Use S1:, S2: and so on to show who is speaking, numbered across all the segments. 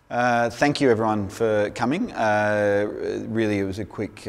S1: Thank you everyone for coming. Really it was a quick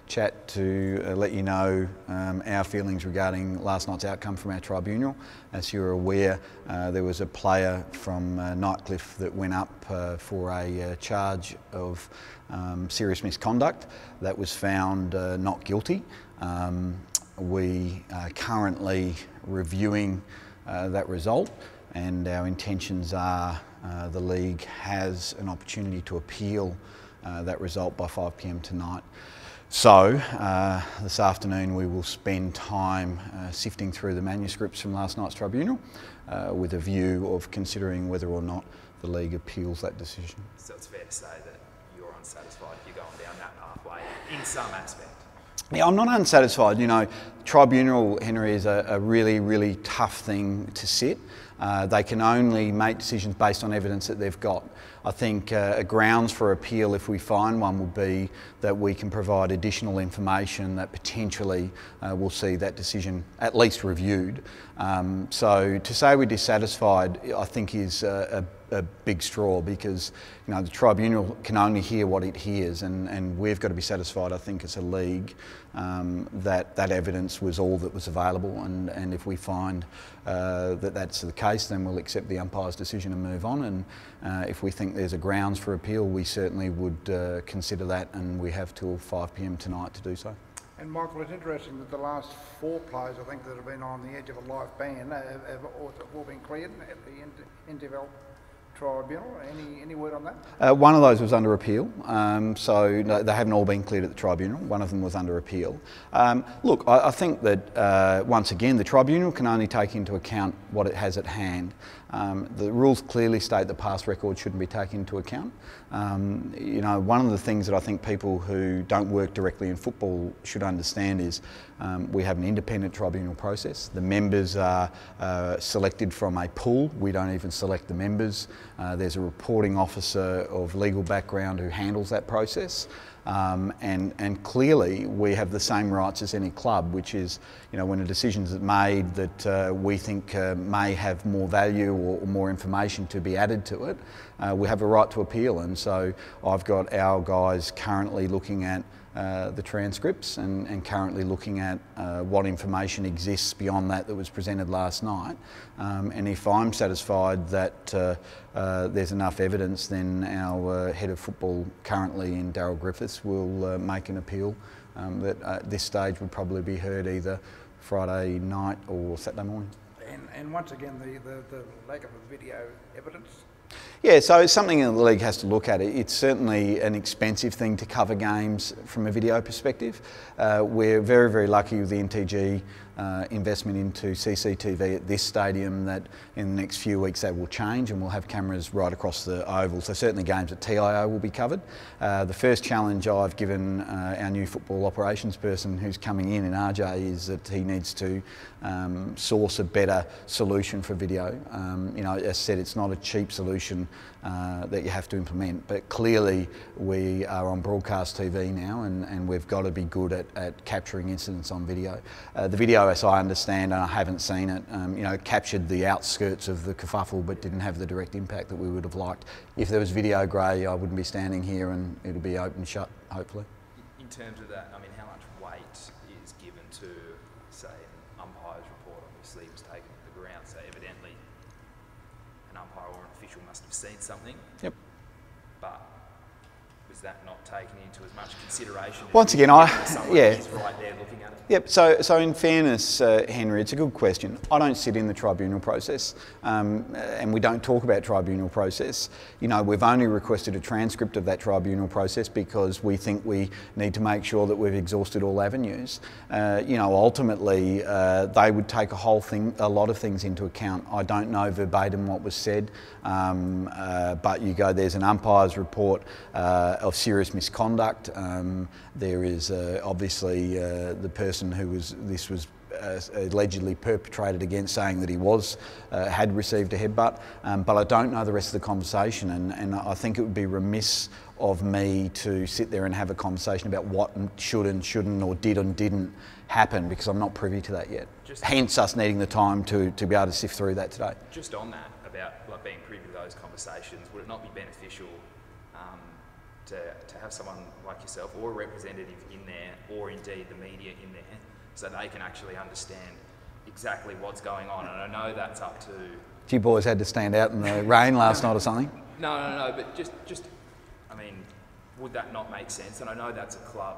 S1: chat to let you know our feelings regarding last night's outcome from our tribunal. As you're aware, there was a player from Nightcliff that went up for a charge of serious misconduct that was found not guilty. We are currently reviewing that result, and our intentions are the league has an opportunity to appeal that result by 5 p.m. tonight. So this afternoon we will spend time sifting through the manuscripts from last night's tribunal with a view of considering whether or not the league appeals that decision.
S2: So it's fair to say that you're unsatisfied, you're going down that pathway in some aspect?
S1: Yeah, I'm not unsatisfied. You know, tribunal, Henry, is a really, really tough thing to sit. They can only make decisions based on evidence that they've got. I think a grounds for appeal, if we find one, will be that we can provide additional information that potentially will see that decision at least reviewed. So to say we're dissatisfied, I think is a big straw, because you know the tribunal can only hear what it hears, and we've got to be satisfied, I think, as a league, that evidence was all that was available, and if we find that that's the case, then we'll accept the umpire's decision and move on. And if we think there's a grounds for appeal, we certainly would consider that, and we have till 5 p.m. tonight to do so.
S3: And Michael, it's interesting that the last 4 players, I think, that have been on the edge of a life ban have all been cleared at the NTFL Tribunal. Any word on that?
S1: One of those was under appeal, so no, they haven't all been cleared at the tribunal. One of them was under appeal. Look, I think that once again the tribunal can only take into account what it has at hand. The rules clearly state that past records shouldn't be taken into account. You know, one of the things that I think people who don't work directly in football should understand is we have an independent tribunal process. The members are selected from a pool. We don't even select the members. There's a reporting officer of legal background who handles that process. And clearly we have the same rights as any club, which is, you know, when a decision is made that we think may have more value or more information to be added to it, we have a right to appeal. And so I've got our guys currently looking at the transcripts and currently looking at what information exists beyond that was presented last night. And if I'm satisfied that there's enough evidence, then our head of football currently in Daryl Griffiths will make an appeal that at this stage would probably be heard either Friday night or Saturday morning.
S3: And once again, the lack of video evidence.
S1: Yeah, so it's something that the league has to look at. It's certainly an expensive thing to cover games from a video perspective. We're very, very lucky with the NTG investment into CCTV at this stadium that in the next few weeks that will change, and we'll have cameras right across the oval. So certainly games at TIO will be covered. The first challenge I've given our new football operations person who's coming in RJ, is that he needs to source a better solution for video. You know, as I said, it's not a cheap solution that you have to implement, but clearly we are on broadcast TV now, and we've got to be good at capturing incidents on video. The video, as I understand, and I haven't seen it, you know, captured the outskirts of the kerfuffle but didn't have the direct impact that we would have liked. If there was video grey, I wouldn't be standing here, and it'll be open shut, hopefully.
S2: In terms of that, I mean, how much weight is given to, say, an umpire's report? Obviously it was taken to the ground, so evidently an umpire or an official must have seen something.
S1: Yep.
S2: But was that not taken into as much consideration?
S1: Once again, yeah.
S2: Is right there looking at it.
S1: Yep. So in fairness, Henry, it's a good question. I don't sit in the tribunal process, and we don't talk about tribunal process. You know, we've only requested a transcript of that tribunal process because we think we need to make sure that we've exhausted all avenues. You know, ultimately, they would take a lot of things into account. I don't know verbatim what was said, but you go, there's an umpire's report of serious misconduct. There is obviously the person who this was allegedly perpetrated against, saying that he had received a headbutt, but I don't know the rest of the conversation, and I think it would be remiss of me to sit there and have a conversation about what should and shouldn't or did and didn't happen, because I'm not privy to that yet. Hence us needing the time to be able to sift through that today.
S2: Just on that, about like being privy to those conversations. Would it not be beneficial to have someone like yourself or a representative in there, or indeed the media in there, so they can actually understand exactly what's going on? And I know that's up to...
S1: You boys had to stand out in the rain last night or something?
S2: No, but just, I mean, would that not make sense? And I know that's a club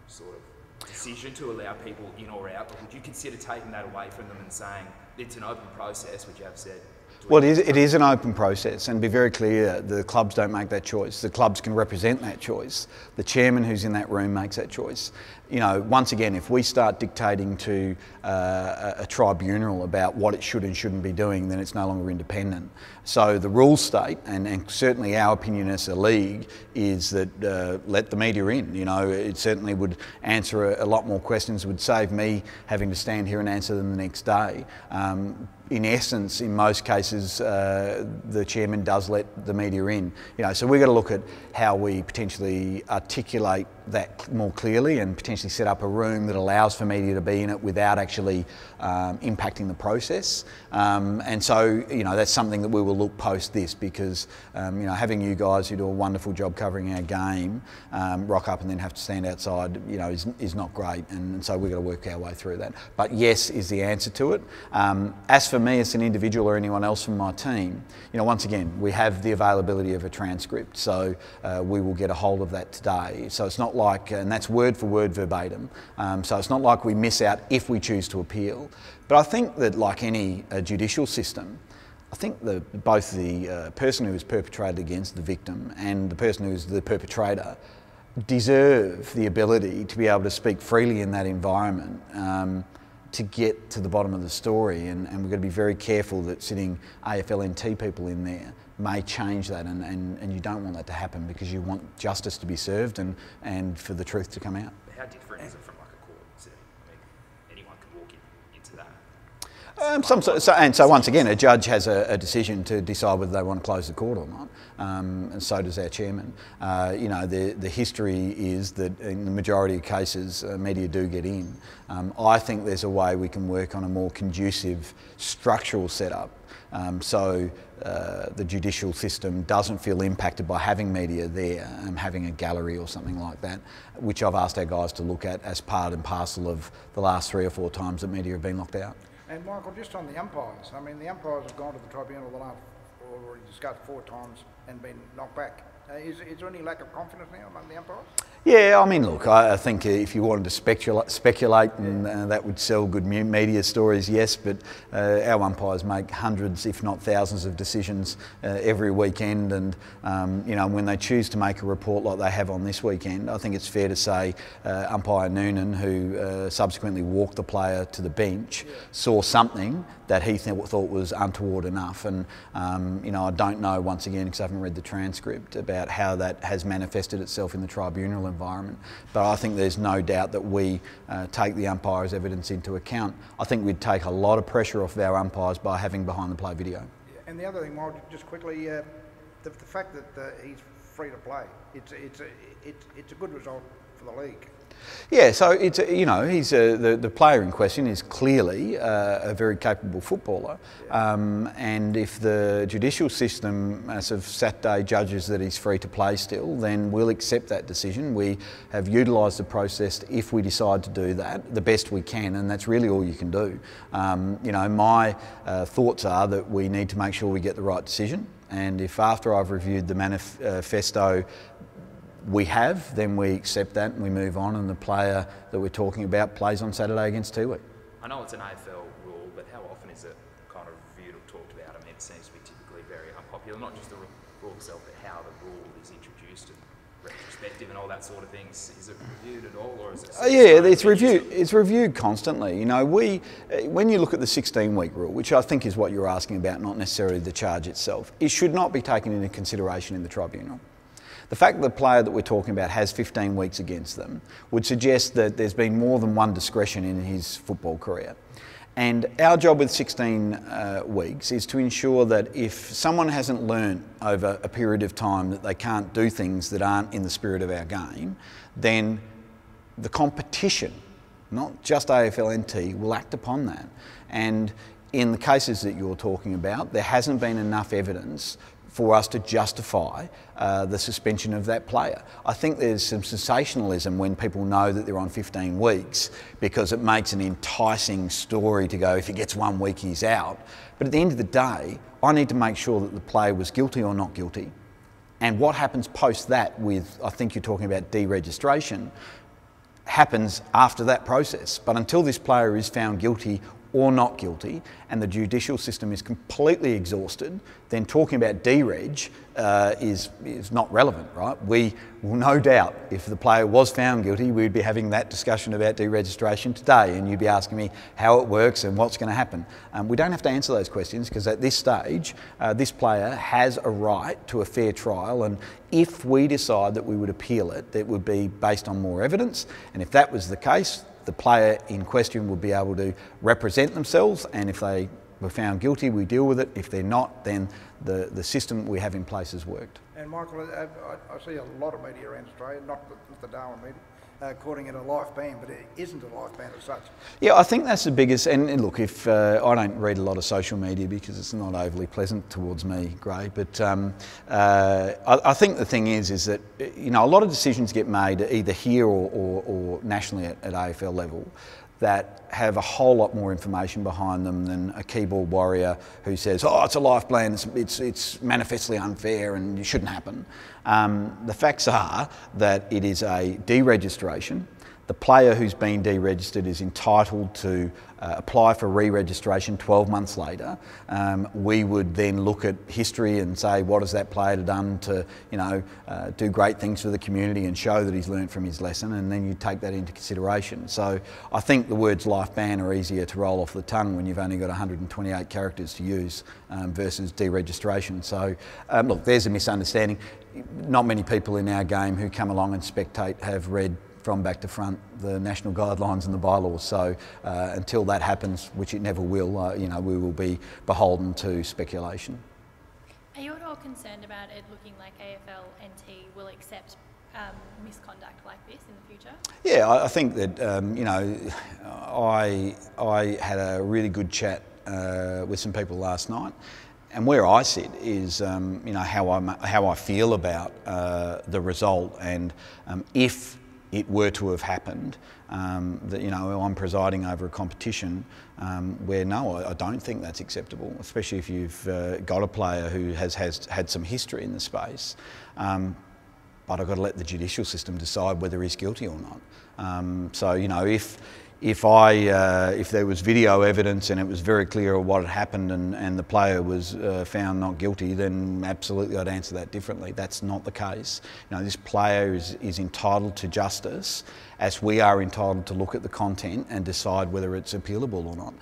S2: sort of decision to allow people in or out, but would you consider taking that away from them and saying it's an open process, which you have said?
S1: Well, it is an open process, and be very clear, the clubs don't make that choice. The clubs can represent that choice. The chairman who's in that room makes that choice. You know, once again, if we start dictating to a tribunal about what it should and shouldn't be doing, then it's no longer independent. So the rules state, and certainly our opinion as a league, is that let the media in. You know, it certainly would answer a lot more questions, would save me having to stand here and answer them the next day. In essence, in most cases, the chairman does let the media in. You know, so we've got to look at how we potentially articulate that more clearly and potentially set up a room that allows for media to be in it without actually impacting the process. And so, you know, that's something that we will look post this, because, you know, having you guys who do a wonderful job covering our game rock up and then have to stand outside, you know, is not great. And so we've got to work our way through that. But yes is the answer to it. As for me as an individual or anyone else from my team, you know, once again, we have the availability of a transcript, so we will get a hold of that today. So it's not like, and that's word for word verbatim, so it's not like we miss out if we choose to appeal. But I think that, like any judicial system, I think that both the person who is perpetrated against, the victim, and the person who is the perpetrator deserve the ability to be able to speak freely in that environment, to get to the bottom of the story, and we've got to be very careful that sitting AFLNT people in there may change that, and you don't want that to happen, because you want justice to be served and for the truth to come out.
S2: How different is it from like a court setting? I mean, anyone can walk into that.
S1: So once again, a judge has a decision to decide whether they want to close the court or not, and so does our chairman. You know, the history is that in the majority of cases, media do get in. I think there's a way we can work on a more conducive structural setup, so the judicial system doesn't feel impacted by having media there, having a gallery or something like that, which I've asked our guys to look at as part and parcel of the last 3 or 4 times that media have been locked out.
S3: And Michael, just on the umpires, I mean, the umpires have gone to the tribunal the last, already discussed 4 times and been knocked back. Is there any lack of confidence now among the umpires?
S1: Yeah, I mean, look, I think if you wanted to speculate and that would sell good media stories, yes, but our umpires make hundreds, if not thousands, of decisions every weekend, and you know, when they choose to make a report like they have on this weekend, I think it's fair to say umpire Noonan, who subsequently walked the player to the bench, saw something that he thought was untoward enough, and you know, I don't know, once again, because I haven't read the transcript, about how that has manifested itself in the tribunal environment, but I think there's no doubt that we take the umpires' evidence into account. I think we'd take a lot of pressure off our umpires by having behind the play video.
S3: Yeah, and the other thing, Michael, just quickly, the fact that he's free to play, it's a good result for the league.
S1: Yeah, so it's, you know, he's the player in question is clearly a very capable footballer, and if the judicial system as of Saturday judges that he's free to play still, then we'll accept that decision. We have utilised the process, if we decide to do that, the best we can, and that's really all you can do. You know, my thoughts are that we need to make sure we get the right decision, and if after I've reviewed the manifesto we have, then we accept that and we move on, and the player that we're talking about plays on Saturday against Tiwi.
S2: I know it's an AFL rule, but how often is it kind of reviewed or talked about? I mean, it seems to be typically very unpopular, not just the rule itself, but how the rule is introduced and retrospective and all that sort of things. Is it reviewed at all, or is it?
S1: Yeah, it's reviewed. It's reviewed constantly. You know, when you look at the 16-week rule, which I think is what you're asking about, not necessarily the charge itself, it should not be taken into consideration in the tribunal. The fact that the player that we're talking about has 15 weeks against them would suggest that there's been more than one discretion in his football career. And our job with 16 weeks is to ensure that if someone hasn't learnt over a period of time that they can't do things that aren't in the spirit of our game, then the competition, not just AFLNT, will act upon that. And in the cases that you're talking about, there hasn't been enough evidence for us to justify the suspension of that player. I think there's some sensationalism when people know that they're on 15 weeks because it makes an enticing story to go, if he gets 1 week, he's out. But at the end of the day, I need to make sure that the player was guilty or not guilty. And what happens post that with, I think you're talking about deregistration, happens after that process. But until this player is found guilty or not guilty, and the judicial system is completely exhausted, then talking about dereg is not relevant, right? We will no doubt, if the player was found guilty, we'd be having that discussion about deregistration today, and you'd be asking me how it works and what's going to happen. We don't have to answer those questions because at this stage, this player has a right to a fair trial, and if we decide that we would appeal it, it would be based on more evidence, and if that was the case, the player in question would be able to represent themselves, and if they were found guilty, we deal with it. If they're not, then the system we have in place has worked.
S3: And Michael, I see a lot of media around Australia, not the Darwin media, calling it a life ban, but it isn't a life ban as such.
S1: Yeah, I think that's the biggest, and look, if I don't read a lot of social media because it's not overly pleasant towards me, Gray, but I think the thing is that, you know, a lot of decisions get made either here or nationally at AFL level that have a whole lot more information behind them than a keyboard warrior who says, oh, it's a life ban, it's manifestly unfair and it shouldn't happen. The facts are that it is a deregistration. The player who's been deregistered is entitled to apply for re-registration 12 months later. We would then look at history and say, what has that player done to, you know, do great things for the community and show that he's learnt from his lesson, and then you take that into consideration. So I think the words life ban are easier to roll off the tongue when you've only got 128 characters to use versus deregistration. So look, there's a misunderstanding. Not many people in our game who come along and spectate have read from back to front the national guidelines and the bylaws. So until that happens, which it never will, you know, we will be beholden to speculation.
S4: Are you at all concerned about it looking like AFLNT will accept misconduct like this in the future? Yeah,
S1: I think that, you know, I had a really good chat with some people last night. And where I sit is, you know, how I feel about the result, and if it were to have happened, that, you know, I'm presiding over a competition where no, I don't think that's acceptable, especially if you've got a player who has had some history in the space. But I've got to let the judicial system decide whether he's guilty or not. So, you know, if there was video evidence and it was very clear what had happened and the player was found not guilty, then absolutely I'd answer that differently. That's not the case. You know, this player is entitled to justice, as we are entitled to look at the content and decide whether it's appealable or not.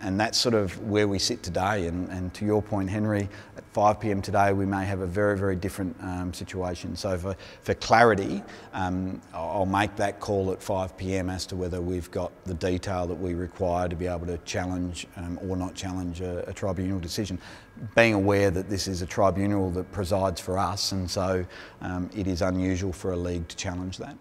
S1: And that's sort of where we sit today. And to your point, Henry, at 5 p.m. today we may have a very, very different situation. So for clarity, I'll make that call at 5 p.m. as to whether we've got the detail that we require to be able to challenge or not challenge a tribunal decision. Being aware that this is a tribunal that presides for us, and so it is unusual for a league to challenge that.